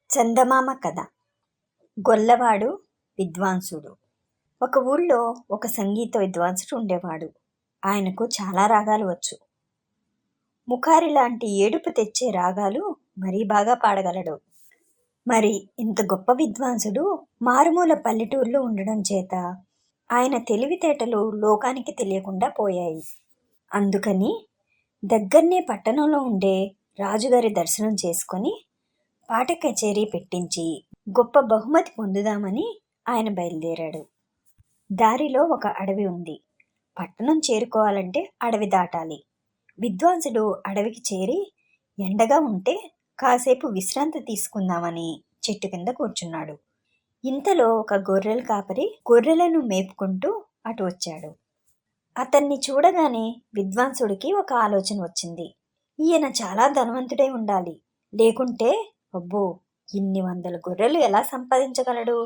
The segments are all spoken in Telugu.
చందమామ కథ. గొల్లవాడు విద్వాంసుడు. ఒక ఊళ్ళో ఒక సంగీత విద్వాంసుడు ఉండేవాడు. ఆయనకు చాలా రాగాలు వచ్చు. ముఖారి లాంటి ఏడుపు తెచ్చే రాగాలు మరీ బాగా పాడగలడు. మరి ఇంత గొప్ప విద్వాంసుడు మారుమూల పల్లెటూరులో ఉండడం చేత ఆయన తెలివితేటలు లోకానికి తెలియకుండా పోయాయి. అందుకని దగ్గరనే పట్టణంలో ఉండే రాజుగారి దర్శనం చేసుకొని పాట కచేరీ పెట్టించి గొప్ప బహుమతి పొందుదామని ఆయన బయలుదేరాడు. దారిలో ఒక అడవి ఉంది. పట్టణం చేరుకోవాలంటే అడవి దాటాలి. విద్వాంసుడు అడవికి చేరి ఎండగా ఉంటే కాసేపు విశ్రాంతి తీసుకుందామని చెట్టు కింద కూర్చున్నాడు. ఇంతలో ఒక గొర్రెల కాపరి గొర్రెలను మేపుకుంటూ అటు వచ్చాడు. అతన్ని చూడగానే విద్వాంసుడికి ఒక ఆలోచన వచ్చింది. ఈయన చాలా ధనవంతుడై ఉండాలి, లేకుంటే అబ్బో, ఇన్ని వందల గొర్రెలు ఎలా సంపాదించగలడు?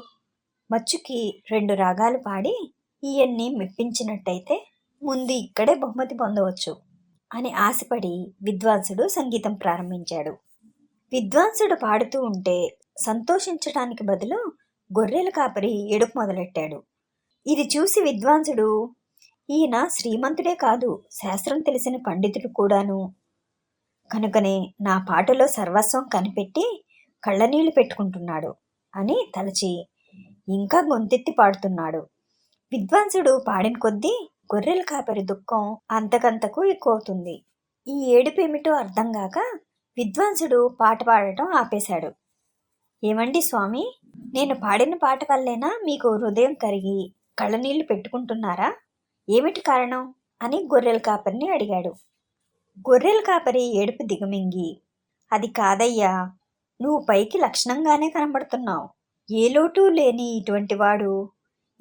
మచ్చుకి 2 రాగాలు పాడి ఈయన్ని మెప్పించినట్టయితే ముందు ఇక్కడే బహుమతి పొందవచ్చు అని ఆశపడి విద్వాంసుడు సంగీతం ప్రారంభించాడు. విద్వాంసుడు పాడుతూ ఉంటే సంతోషించడానికి బదులు గొర్రెల కాపరి ఏడుపు మొదలెట్టాడు. ఇది చూసి విద్వాంసుడు, ఈయన శ్రీమంతుడే కాదు, శాస్త్రం తెలిసిన పండితుడు కూడాను, కనుకనే నా పాటలో సర్వస్వం కనిపెట్టి కళ్ళనీళ్లు పెట్టుకుంటున్నాడు అని తలచి ఇంకా గొంతెత్తి పాడుతున్నాడు. విద్వాంసుడు పాడిన కొద్దీ గొర్రెల కాపరి దుఃఖం అంతకంతకు ఎక్కువవుతుంది. ఈ ఏడుపేమిటో అర్థం కాక విద్వాంసుడు పాట పాడటం ఆపేశాడు. ఏమండి స్వామి, నేను పాడిన పాట వల్లేనా మీకు హృదయం కరిగి కళ్ళనీళ్లు పెట్టుకుంటున్నారా? ఏమిటి కారణం అని గొర్రెల కాపరిని అడిగాడు. గొర్రెల కాపరి ఏడుపు దిగమింగి, అది కాదయ్యా, నువ్వు పైకి లక్షణంగానే కనబడుతున్నావు. ఏ లోటు లేని ఇటువంటి వాడు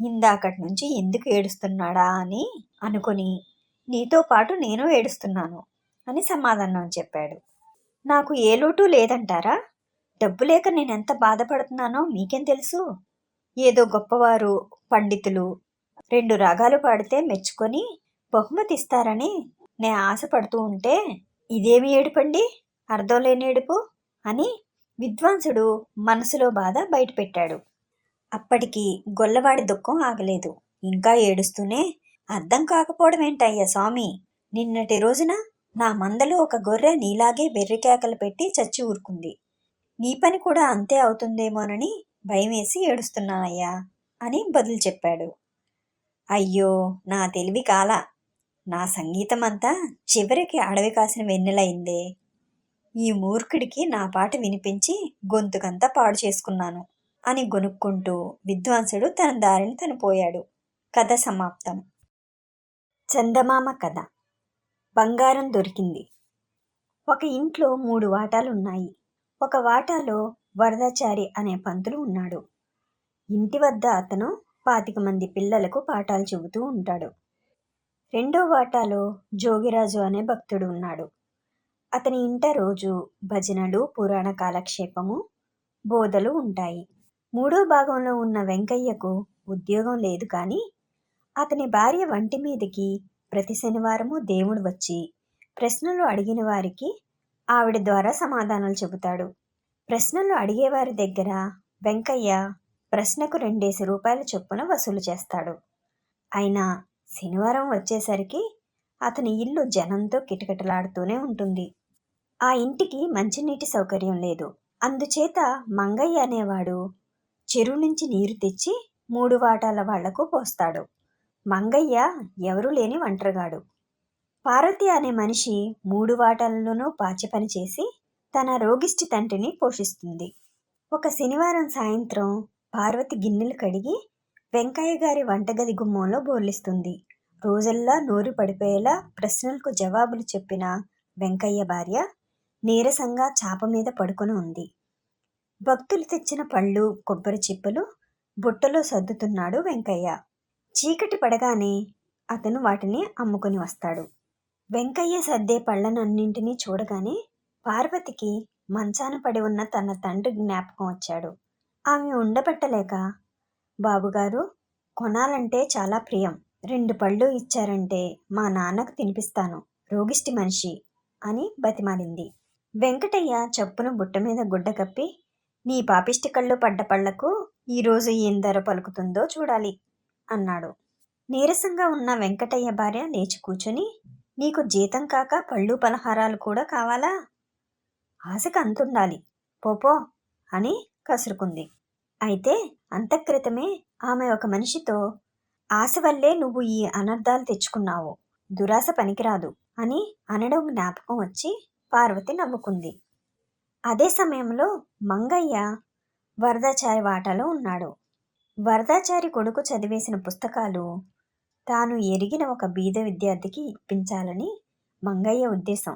ఇందాకటి నుంచి ఎందుకు ఏడుస్తున్నాడా అని అనుకుని నీతో పాటు నేను ఏడుస్తున్నాను అని సమాధానం చెప్పాడు. నాకు ఏ లోటు లేదంటారా? డబ్బు లేక నేనెంత బాధపడుతున్నానో మీకేం తెలుసు? ఏదో గొప్పవారు పండితులు 2 రాగాలు పాడితే మెచ్చుకొని బహుమతి ఇస్తారని నే ఆశపడుతూ ఉంటే ఇదేమి ఏడుపండి, అర్థం లేని ఏడుపు అని విద్వాంసుడు మనసులో బాధ బయటపెట్టాడు. అప్పటికి గొల్లవాడి దుఃఖం ఆగలేదు. ఇంకా ఏడుస్తూనే, అర్థం కాకపోవడం ఏంటయ్యా స్వామి, నిన్నటి రోజున నా మందలో ఒక గొర్రె నీలాగే వెర్రికేకలు పెట్టి చచ్చి ఊరుకుంది. నీ పని కూడా అంతే అవుతుందేమోనని భయమేసి ఏడుస్తున్నానయ్యా అని బదులు చెప్పాడు. అయ్యో, నా తెలివి కాల, నా సంగీతం అంతా చివరికి అడవి కాసిన వెన్నెలయిందే. ఈ మూర్ఖుడికి నా పాట వినిపించి గొంతుకంతా పాడు చేసుకున్నాను అని గొనుక్కుంటూ విద్వాంసుడు తన దారిని తను పోయాడు. కథ సమాప్తం. చందమామ కథ. బంగారం దొరికింది. ఒక ఇంట్లో 3 వాటాలున్నాయి. ఒక వాటాలో వరదాచారి అనే పంతులు ఉన్నాడు. ఇంటి వద్ద అతను 25 మంది పిల్లలకు పాఠాలు చెబుతూ ఉంటాడు. రెండో వాటాలో జోగిరాజు అనే భక్తుడు ఉన్నాడు. అతని ఇంట రోజు భజనలు, పురాణ కాలక్షేపము, బోధలు ఉంటాయి. 3వ భాగంలో ఉన్న వెంకయ్యకు ఉద్యోగం లేదు, కానీ అతని భార్య వంటి మీదకి ప్రతి శనివారము దేవుడు వచ్చి ప్రశ్నలు అడిగిన వారికి ఆవిడ ద్వారా సమాధానాలు చెబుతాడు. ప్రశ్నలు అడిగేవారి దగ్గర వెంకయ్య ప్రశ్నకు 2 రూపాయల చొప్పున వసూలు చేస్తాడు. అయినా శనివారం వచ్చేసరికి అతని ఇల్లు జనంతో కిటకిటలాడుతూనే ఉంటుంది. ఆ ఇంటికి మంచినీటి సౌకర్యం లేదు. అందుచేత మంగయ్య అనేవాడు చెరువు నుంచి నీరు తెచ్చి 3 వాటాల వాళ్లకు పోస్తాడు. మంగయ్య ఎవరూ లేని ఒంటరిగాడు. పార్వతి అనే మనిషి 3 వాటాలలోనూ పాచి పని చేసి తన రోగిష్టి తండ్రిని పోషిస్తుంది. ఒక శనివారం సాయంత్రం పార్వతి గిన్నెలు కడిగి వెంకయ్య గారి వంటగది గుమ్మంలో బోర్లిస్తుంది. రోజల్లా నోరు పడిపోయేలా ప్రశ్నలకు జవాబులు చెప్పిన వెంకయ్య భార్య నీరసంగా చాప మీద పడుకొని ఉంది. భక్తులు తెచ్చిన పళ్ళు, కొబ్బరి చిప్పలు బుట్టలో సర్దుతున్నాడు వెంకయ్య. చీకటి పడగానే అతను వాటిని అమ్ముకొని వస్తాడు. వెంకయ్య సర్దే పళ్ళనన్నింటినీ చూడగానే పార్వతికి మంచాన పడి ఉన్న తన తండ్రి జ్ఞాపకం వచ్చాడు. ఆమె ఉండబట్టలేక, బాబుగారు, కొనాలంటే చాలా ప్రియం, 2 పళ్ళు ఇచ్చారంటే మా నాన్నకు తినిపిస్తాను, రోగిష్టి మనిషి అని బతిమాలింది. వెంకటయ్య చప్పున బుట్ట మీద గుడ్డ కప్పి, నీ పాపిష్టి కళ్ళు పడ్డ పళ్లకు ఈరోజు ఏం ధర పలుకుతుందో చూడాలి అన్నాడు. నీరసంగా ఉన్న వెంకటయ్య భార్య లేచి కూర్చుని, నీకు జీతం కాక పళ్ళు పలహారాలు కూడా కావాలా? ఆశకు అంతుండాలి, పోపో అని కసురుకుంది. అయితే అంతక్రితమే ఆమె ఒక మనిషితో, ఆశ వల్లే నువ్వు ఈ అనర్థాలు తెచ్చుకున్నావు, దురాశ పనికిరాదు అని అనడం జ్ఞాపకం వచ్చి పార్వతి నవ్వుకుంది. అదే సమయంలో మంగయ్య వరదాచారి వాటాలో ఉన్నాడు. వరదాచారి కొడుకు చదివేసిన పుస్తకాలు తాను ఎరిగిన ఒక బీద విద్యార్థికి ఇప్పించాలని మంగయ్య ఉద్దేశం.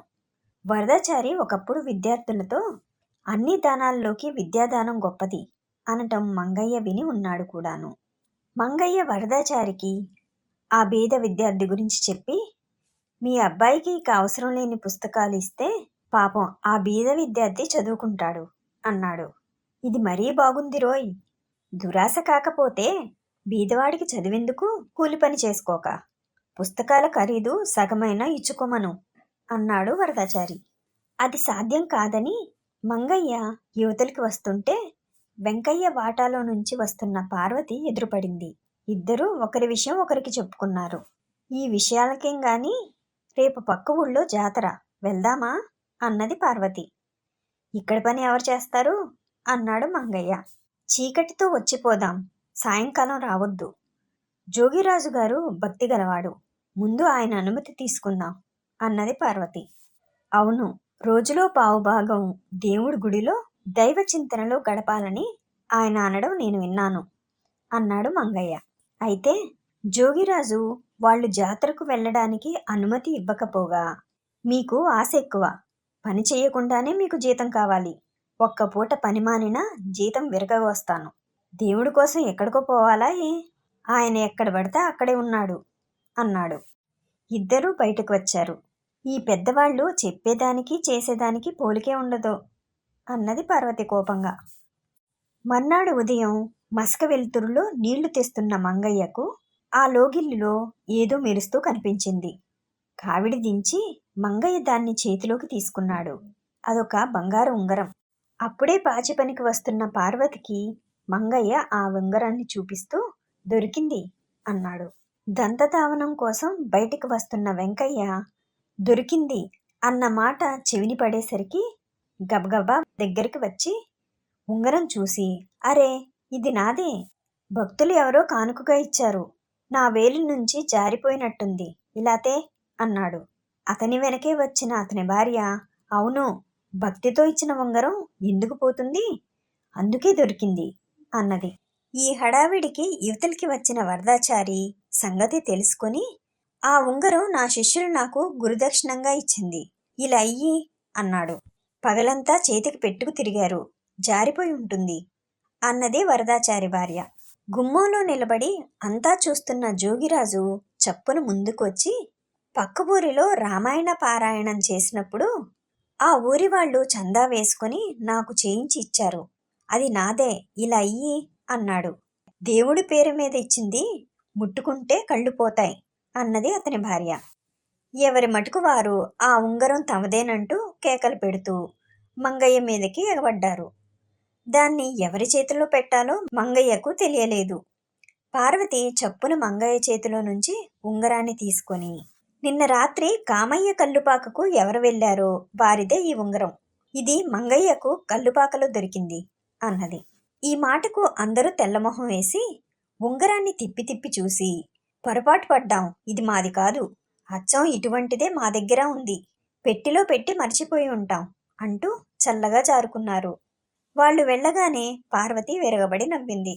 వరదాచారి ఒకప్పుడు విద్యార్థులతో, అన్ని దానాల్లోకి విద్యాదానం గొప్పది అనటం మంగయ్య విని ఉన్నాడు కూడాను. మంగయ్య వరదాచారికి ఆ బీద విద్యార్థి గురించి చెప్పి, మీ అబ్బాయికి ఇక అవసరం లేని పుస్తకాలు ఇస్తే పాపం ఆ బీద విద్యార్థి చదువుకుంటాడు అన్నాడు. ఇది మరీ బాగుంది రోయ్, దురాశ కాకపోతే బీదవాడికి చదివెందుకు, కూలి పని చేసుకోక పుస్తకాల ఖరీదు సగమైనా ఇచ్చుకోమను అన్నాడు వరదాచారి. అది సాధ్యం కాదని మంగయ్య యువతలకి వస్తుంటే వెంకయ్య వాటాలో నుంచి వస్తున్న పార్వతి ఎదురుపడింది. ఇద్దరూ ఒకరి విషయం ఒకరికి చెప్పుకున్నారు. ఈ విషయాలకేం గాని రేపు పక్క ఊళ్ళో జాతర, వెళ్దామా అన్నది పార్వతి. ఇక్కడ పని ఎవరు చేస్తారు అన్నాడు మంగయ్య. చీకటితో వచ్చిపోదాం, సాయంకాలం రావద్దు. జోగిరాజు గారు భక్తి గలవాడు, ముందు ఆయన అనుమతి తీసుకుందాం అన్నది పార్వతి. అవును, రోజులో పావుభాగం దేవుడి గుడిలో దైవ చింతనలో గడపాలని ఆయన అనడం నేను విన్నాను అన్నాడు మంగయ్య. అయితే జోగిరాజు వాళ్ళు జాతరకు వెళ్ళడానికి అనుమతి ఇవ్వకపోగా, మీకు ఆశ ఎక్కువ, పని చేయకుండానే మీకు జీతం కావాలి, ఒక్క పూట పని మానినా జీతం విరగవస్తాను, దేవుడి కోసం ఎక్కడికో పోవాలా ఆయన ఎక్కడ పడితే అక్కడే ఉన్నాడు అన్నాడు. ఇద్దరూ బయటకు వచ్చారు. ఈ పెద్దవాళ్ళు చెప్పేదానికి చేసేదానికి పోలికే ఉండదు అన్నది పార్వతి కోపంగా. మర్నాడు ఉదయం మసక వెలుతురులో నీళ్లు తెస్తున్న మంగయ్యకు ఆ లోగిలిలో ఏదో మెరుస్తూ కనిపించింది. కావిడి దించి మంగయ్య దాన్ని చేతిలోకి తీసుకున్నాడు. అదొక బంగారు ఉంగరం. అప్పుడే పాచి పనికి వస్తున్న పార్వతికి మంగయ్య ఆ ఉంగరాన్ని చూపిస్తూ, దొరికింది అన్నాడు. దంతధావనం కోసం బయటికి వస్తున్న వెంకయ్య దొరికింది అన్న మాట చెవిని పడేసరికి గబగబా దగ్గరికి వచ్చి ఉంగరం చూసి, అరే ఇది నాదే, భక్తులు ఎవరో కానుకగా ఇచ్చారు, నా వేలి నుంచి జారిపోయినట్టుంది, ఇలాతే అన్నాడు. అతని వెనకే వచ్చిన అతని భార్య, అవును, భక్తితో ఇచ్చిన ఉంగరం ఎందుకు పోతుంది, అందుకే దొరికింది అన్నది. ఈ హడావిడికి యువతలకి వచ్చిన వరదాచారి సంగతి తెలుసుకొని, ఆ ఉంగరం నా శిష్యులు నాకు గురుదక్షిణంగా ఇచ్చింది, ఇలా అయ్యి అన్నాడు. పగలంతా చేతికి పెట్టుకు తిరిగారు, జారిపోయి ఉంటుంది అన్నది వరదాచారి భార్య. గుమ్మంలో నిలబడి అంతా చూస్తున్న జోగిరాజు చప్పున ముందుకు వచ్చి, పక్క ఊరిలో రామాయణ పారాయణం చేసినప్పుడు ఆ ఊరి వాళ్ళు చందా వేసుకొని నాకు చేయించి ఇచ్చారు, అది నాదే, ఇలా అయ్యి అన్నాడు. దేవుడి పేరు మీద ఇచ్చింది ముట్టుకుంటే కళ్ళు పోతాయి అన్నది అతని భార్య. ఎవరి మటుకు వారు ఆ ఉంగరం తమదేనంటూ కేకలు పెడుతూ మంగయ్య మీదకి ఎగబడ్డారు. దాన్ని ఎవరి చేతిలో పెట్టాలో మంగయ్యకు తెలియలేదు. పార్వతి చప్పున మంగయ్య చేతిలో నుంచి ఉంగరాన్ని తీసుకొని, నిన్న రాత్రి కామయ్య కల్లుపాకకు ఎవరు వెళ్ళారో వారిదే ఈ ఉంగరం, ఇది మంగయ్యకు కల్లుపాకలో దొరికింది అన్నది. ఈ మాటకు అందరూ తెల్లమొహం వేసి ఉంగరాన్ని తిప్పి తిప్పి చూసి, పొరపాటు పడ్డాం, ఇది మాది కాదు, అచ్చం ఇటువంటిదే మా దగ్గర ఉంది, పెట్టిలో పెట్టి మర్చిపోయి ఉంటాం అంటూ చల్లగా జారుకున్నారు. వాళ్ళు వెళ్ళగానే పార్వతి విరగబడి నవ్వింది.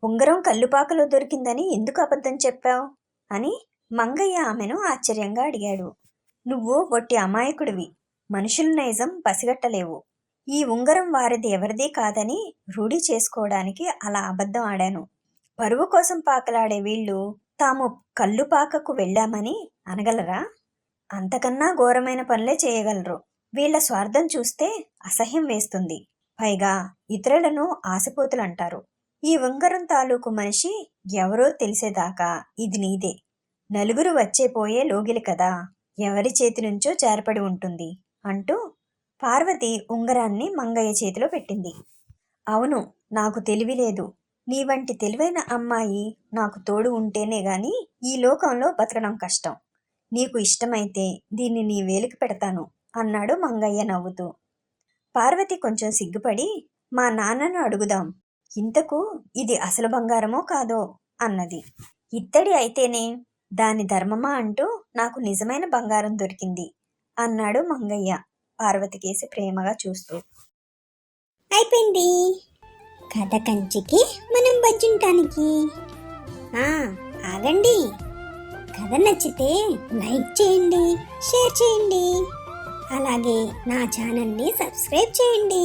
ఉంగరం కల్లుపాకలో దొరికిందని ఎందుకు అబద్ధం చెప్పావు అని మంగయ్య ఆమెను ఆశ్చర్యంగా అడిగాడు. నువ్వు ఒట్టి అమాయకుడివి, మనుషుల నైజం పసిగట్టలేవు. ఈ ఉంగరం వారిది ఎవరిది కాదని రూఢి చేసుకోవడానికి అలా అబద్ధం ఆడాను. పరువు కోసం పాకలాడే వీళ్ళు తాము కల్లుపాకకు వెళ్ళామని అనగలరా? అంతకన్నా ఘోరమైన పనులే చేయగలరు. వీళ్ల స్వార్థం చూస్తే అసహ్యం వేస్తుంది. పైగా ఇతరులను ఆశపోతులంటారు. ఈ ఉంగరం తాలూకు మనిషి ఎవరో తెలిసేదాకా ఇది నీదే, నలుగురు వచ్చేపోయే లోగిలి కదా, ఎవరి చేతి నుంచో జారిపడి ఉంటుంది అంటూ పార్వతి ఉంగరాన్ని మంగయ్య చేతిలో పెట్టింది. అవును, నాకు తెలివి లేదు. నీ వంటి తెలివైన అమ్మాయి నాకు తోడు ఉంటేనే గాని ఈ లోకంలో బతకడం కష్టం. నీకు ఇష్టమైతే దీన్ని నీ వేలికి పెడతాను అన్నాడు మంగయ్య నవ్వుతూ. పార్వతి కొంచెం సిగ్గుపడి, మా నాన్నను అడుగుదాం, ఇంతకు ఇది అసలు బంగారమో కాదో అన్నది. ఇత్తడి అయితేనే, దాని ధర్మమా అంటూ నాకు నిజమైన బంగారం దొరికింది అన్నాడు మంగయ్య పార్వతికేసి ప్రేమగా చూస్తూ. అయిపోయింది కథ కంచికి మనం బజ్జింటానికి. ఆగండి, కథ నచ్చితే లైక్ చేయండి, షేర్ చేయండి, అలాగే నా ఛానల్ని సబ్స్క్రైబ్ చేయండి.